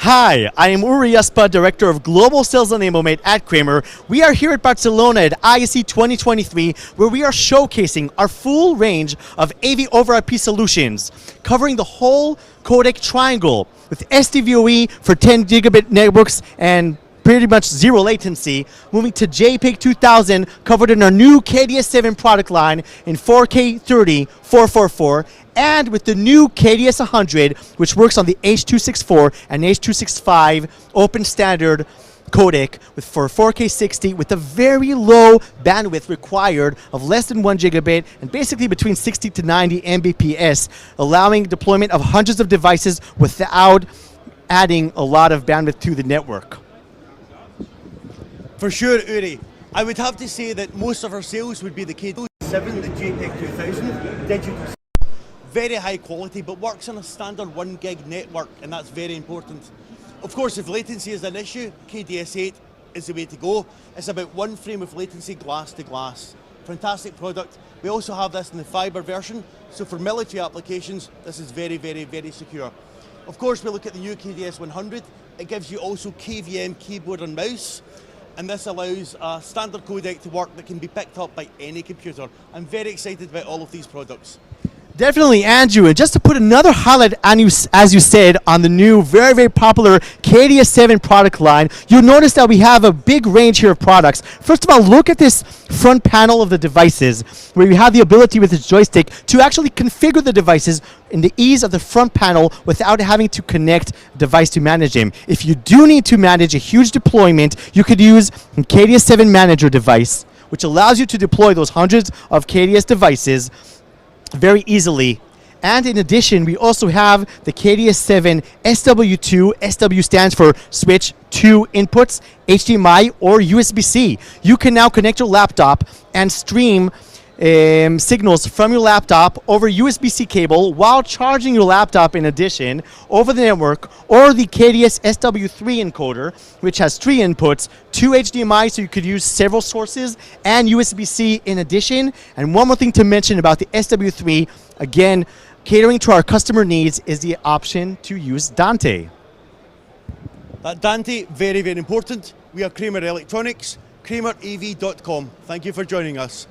Hi, I am Uri Yaspa, Director of Global Sales Enablement at Kramer. We are here at Barcelona at ISE 2023, where we are showcasing our full range of AV over IP solutions, covering the whole codec triangle with SDVoE for 10 gigabit networks and pretty much zero latency, moving to JPEG 2000, covered in our new KDS-7 product line in 4K 30 444, and with the new KDS-100, which works on the H.264 and H.265 open standard codec for 4K 60 with a very low bandwidth required of less than 1 gigabit and basically between 60 to 90 Mbps, allowing deployment of hundreds of devices without adding a lot of bandwidth to the network. For sure, Uri. I would have to say that most of our sales would be the KDS-7, the JPEG 2000, digital. Very high quality, but works on a standard 1 gig network, and that's very important. Of course, if latency is an issue, KDS-8 is the way to go. It's about 1 frame of latency glass to glass. Fantastic product. We also have this in the fiber version, so for military applications, this is very, very, very secure. Of course, we look at the new KDS-100. It gives you also KVM keyboard and mouse, and this allows a standard codec to work that can be picked up by any computer. I'm very excited about all of these products. Definitely, Andrew. And just to put another highlight on you, as you said, on the new, very, very popular KDS-7 product line, you'll notice that we have a big range here of products. First of all, look at this front panel of the devices, where you have the ability with this joystick to actually configure the devices in the ease of the front panel without having to connect a device to manage them. If you do need to manage a huge deployment, you could use a KDS-7 Manager device, which allows you to deploy those hundreds of KDS devices very easily. And in addition, we also have the KDS-7 SW2. SW stands for switch 2 inputs, HDMI or USB-C. You can now connect your laptop and stream signals from your laptop over USB-C cable while charging your laptop, in addition, over the network, or the KDS SW3 encoder, which has 3 inputs, 2 HDMI, so you could use several sources, and USB-C in addition. And one more thing to mention about the SW3, again, catering to our customer needs, is the option to use Dante. That Dante, very, very important. We are Kramer Electronics, kramerAV.com. Thank you for joining us.